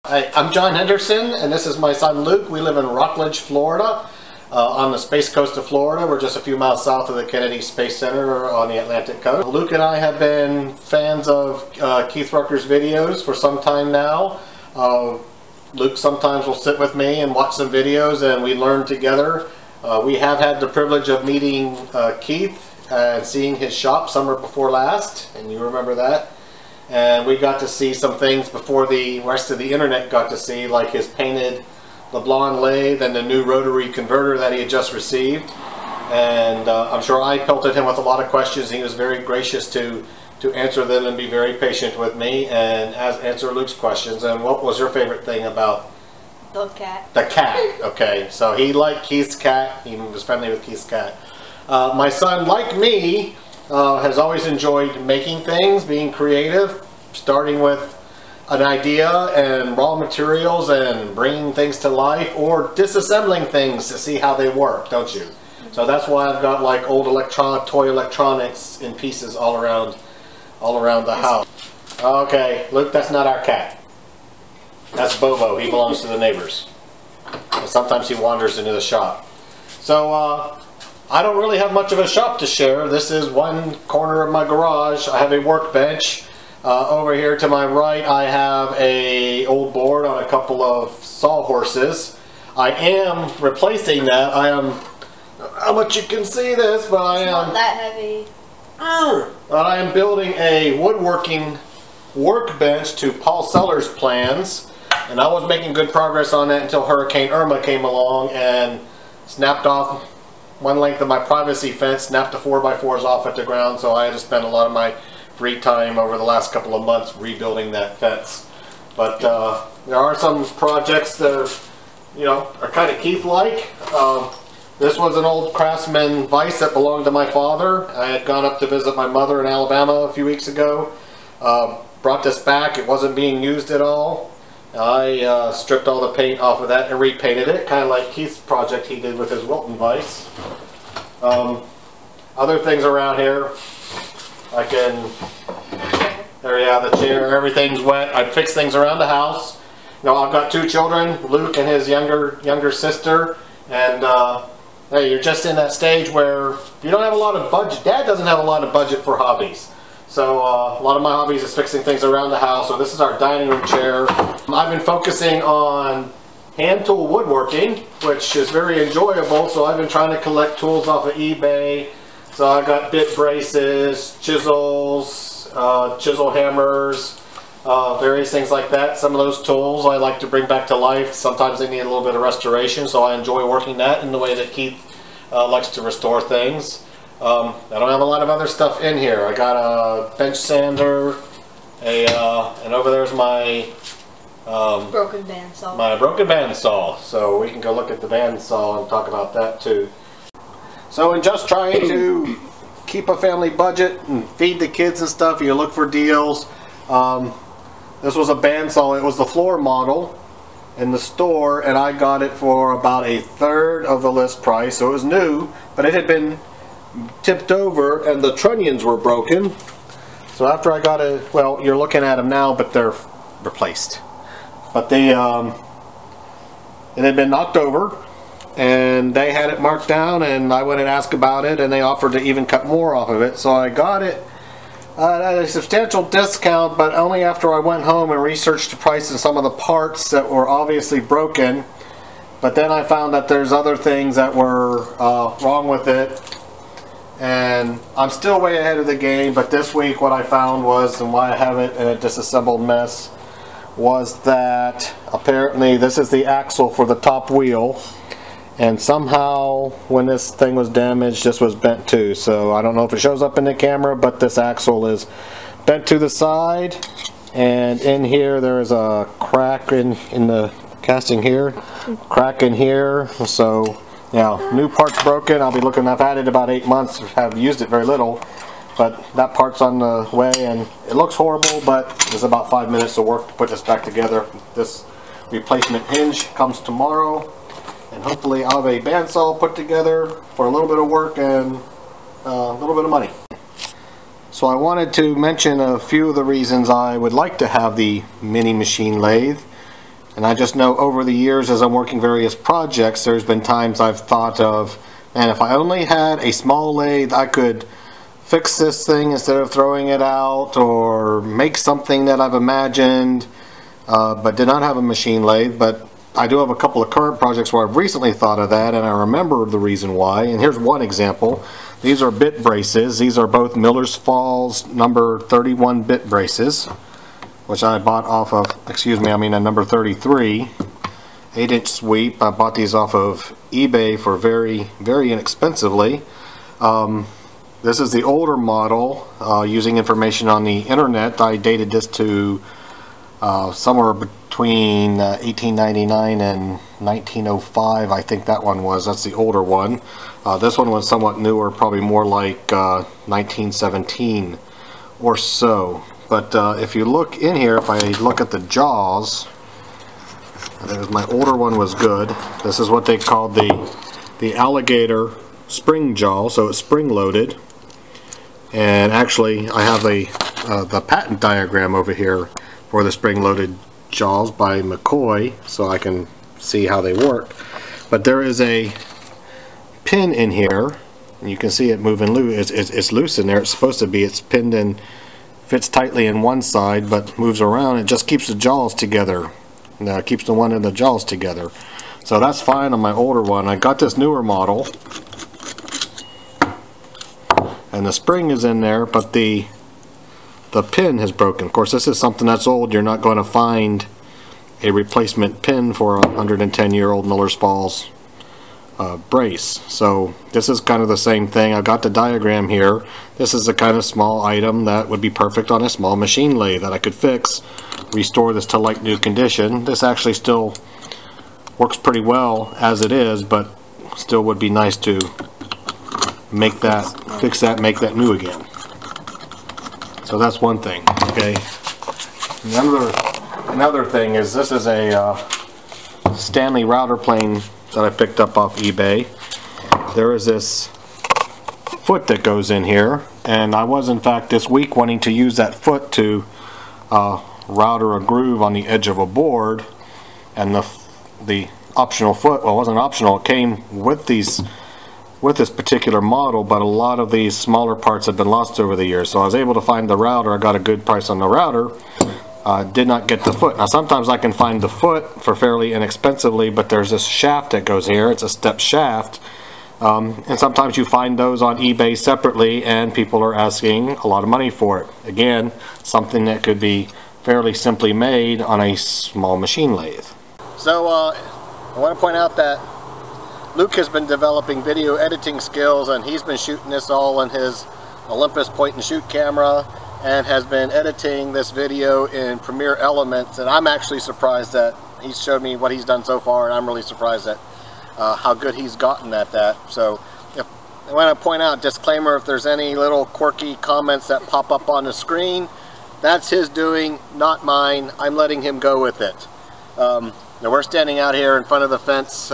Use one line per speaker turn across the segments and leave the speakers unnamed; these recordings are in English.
Hi, I'm John Henderson, and this is my son Luke. We live in Rockledge, Florida, on the space coast of Florida. We're just a few miles south of the Kennedy Space Center on the Atlantic coast. Luke and I have been fans of Keith Rucker's videos for some time now. Luke sometimes will sit with me and watch some videos, and we learn together. We have had the privilege of meeting Keith and seeing his shop summer before last, and you remember that. And we got to see some things before the rest of the internet got to see, like his painted LeBlanc lathe and the new rotary converter that he had just received. And I'm sure I pelted him with a lot of questions. He was very gracious to answer them and be very patient with me and answer Luke's questions. And what was your favorite thing about
the cat?
The cat. Okay, so he liked Keith's cat. He was friendly with Keith's cat. My son, like me, has always enjoyed making things, being creative, starting with an idea and raw materials and bringing things to life, or disassembling things to see how they work, don't you? So that's why I've got like old toy electronics in pieces all around the house. Okay, Luke, that's not our cat. That's Bobo. He belongs to the neighbors. And sometimes he wanders into the shop. So I don't really have much of a shop to share. This is one corner of my garage. I have a workbench. Over here to my right I have a old board on a couple of sawhorses. I am replacing that. I am, how much you can see this, but I am
not that heavy.
I am building a woodworking workbench to Paul Sellers' plans, and I was making good progress on that until Hurricane Irma came along and snapped off one length of my privacy fence, snapped the 4x4s off at the ground, so I had to spend a lot of my free time over the last couple of months rebuilding that fence. But there are some projects that are kind of Keith-like. This was an old Craftsman vise that belonged to my father. I had gone up to visit my mother in Alabama a few weeks ago. Brought this back. It wasn't being used at all. I stripped all the paint off of that and repainted it, kind of like Keith's project he did with his Wilton vise. Other things around here, I can, there you have the chair, everything's wet. I fix things around the house. I've got two children, Luke and his younger sister, and hey, you're just in that stage where you don't have a lot of budget. Dad doesn't have a lot of budget for hobbies. So a lot of my hobbies is fixing things around the house. So this is our dining room chair. I've been focusing on hand tool woodworking, which is very enjoyable. So I've been trying to collect tools off of eBay. So I got bit braces, chisels, chisel hammers, various things like that. Some of those tools I like to bring back to life. Sometimes they need a little bit of restoration, so I enjoy working that in the way that Keith likes to restore things. I don't have a lot of other stuff in here. I got a bench sander, and over there's my
broken bandsaw.
My broken bandsaw. So we can go look at the bandsaw and talk about that too. So in just trying to keep a family budget and feed the kids and stuff, you look for deals. This was a bandsaw. It was the floor model in the store, and I got it for about a third of the list price. So it was new, but it had been tipped over and the trunnions were broken. So after I got it, well, you're looking at them now, but they're replaced. But they it had been knocked over, and they had it marked down, and I went and asked about it, and they offered to even cut more off of it. So I got it at a substantial discount, but only after I went home and researched the price of some of the parts that were obviously broken. But then I found that there's other things that were wrong with it, and I'm still way ahead of the game. But this week what I found was, and why I have it in a disassembled mess, was that apparently this is the axle for the top wheel, and somehow when this thing was damaged, this was bent too. So I don't know if it shows up in the camera, but this axle is bent to the side, and in here there is a crack in the casting here, crack in here. So new part's broken. I'll be looking. I've had it about 8 months, have used it very little, but that part's on the way, and it looks horrible, but it's about 5 minutes of work to put this back together. This replacement hinge comes tomorrow, and hopefully I'll have a bandsaw put together for a little bit of work and a little bit of money. So I wanted to mention a few of the reasons I would like to have the mini machine lathe. And I just know over the years as I'm working various projects, there's been times I've thought of, man, if I only had a small lathe, I could fix this thing instead of throwing it out, or make something that I've imagined, but did not have a machine lathe. But I do have a couple of current projects where I've recently thought of that, and I remember the reason why. And here's one example. These are bit braces. These are both Miller's Falls number 31 bit braces, which I bought off of, a number 33, 8-inch sweep. I bought these off of eBay for very, very inexpensively. This is the older model, using information on the internet. I dated this to somewhere between 1899 and 1905, I think that one was. That's the older one. This one was somewhat newer, probably more like 1917 or so. But if you look in here, if I look at the jaws, my older one was good. This is what they called the alligator spring jaw, so it's spring loaded. And actually, I have the patent diagram over here for the spring loaded jaws by McCoy, so I can see how they work. But there is a pin in here, and you can see it moving loose. It's loose in there. It's supposed to be. It's pinned in. Fits tightly in one side but moves around. It just keeps the jaws together. Keeps the one in the jaws together. So that's fine on my older one. I got this newer model, and the spring is in there, but the pin has broken. Of course, this is something that's old. You're not going to find a replacement pin for a 110-year-old Miller's Falls brace. So this is kind of the same thing. I've got the diagram here. This is the kind of small item that would be perfect on a small machine lathe that I could fix, restore this to like new condition. This actually still works pretty well as it is, but still would be nice to make that, fix that, make that new again. So that's one thing. Okay. Another thing is, this is a Stanley router plane that I picked up off eBay. There is this foot that goes in here, and I was in fact this week wanting to use that foot to router a groove on the edge of a board, and the optional foot, well, it wasn't optional, it came with this particular model, but a lot of these smaller parts have been lost over the years. So I was able to find the router. I got a good price on the router. Did not get the foot. Now sometimes I can find the foot for fairly inexpensively, but there's this shaft that goes here. It's a step shaft, and sometimes you find those on eBay separately, and people are asking a lot of money for it. Again, something that could be fairly simply made on a small machine lathe. So I want to point out that Luke has been developing video editing skills, and he's been shooting this all on his Olympus point and shoot camera, and has been editing this video in Premiere Elements. And I'm actually surprised that he's showed me what he's done so far, and I'm really surprised at how good he's gotten at that. So I want to point out, disclaimer, if there's any little quirky comments that pop up on the screen, that's his doing, not mine. I'm letting him go with it. Now we're standing out here in front of the fence.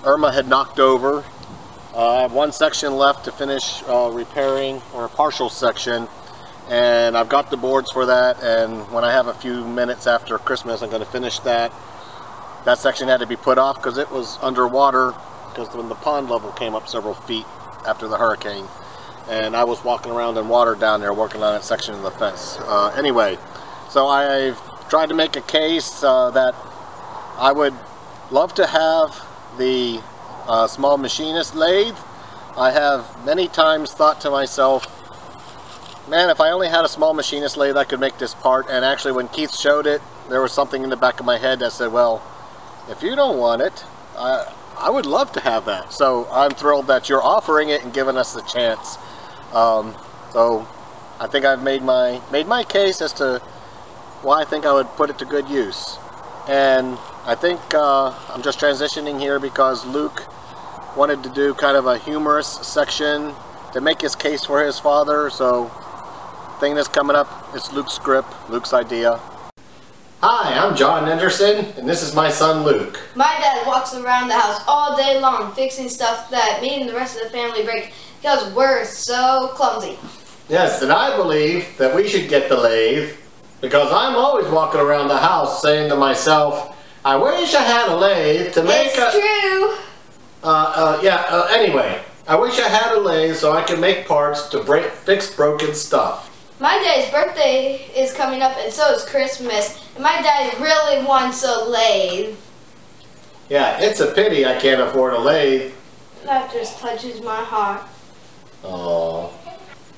Irma had knocked over. I have one section left to finish repairing, or a partial section, and I've got the boards for that, and when I have a few minutes after Christmas, I'm going to finish that. That section had to be put off because it was underwater, because when the pond level came up several feet after the hurricane, and I was walking around in water down there working on that section of the fence. Anyway, so I've tried to make a case that I would love to have the small machinist lathe. I have many times thought to myself, man, if I only had a small machinist lathe, I could make this part. And actually, when Keith showed it, there was something in the back of my head that said, well, if you don't want it, I would love to have that. So I'm thrilled that you're offering it and giving us the chance. So I think I've made my case as to why I think I would put it to good use. And I think I'm just transitioning here because Luke wanted to do kind of a humorous section to make his case for his father. So thing that's coming up, it's Luke's script, Luke's idea. Hi, I'm John Henderson, and this is my son Luke.
My dad walks around the house all day long fixing stuff that me and the rest of the family break because we're so clumsy.
Yes, and I believe that we should get the lathe Because I'm always walking around the house saying to myself, I wish I had a lathe to make
It's true.
Anyway, I wish I had a lathe so I could make parts to fix broken stuff.
My dad's birthday is coming up and so is Christmas. And my dad really wants a lathe.
Yeah, it's a pity I can't afford a lathe.
That just touches my heart.
Oh.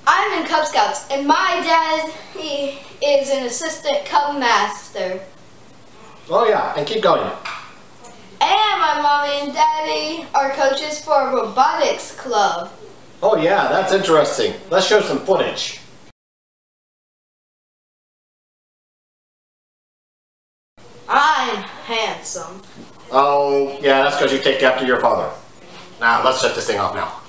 I'm in Cub Scouts and my dad, he is an assistant Cub Master.
Oh yeah, and keep going.
And my mommy and daddy are coaches for a robotics club.
Oh yeah, that's interesting. Let's show some footage.
I'm handsome.
Oh, yeah, that's because you take after your father. Now, let's shut this thing off now.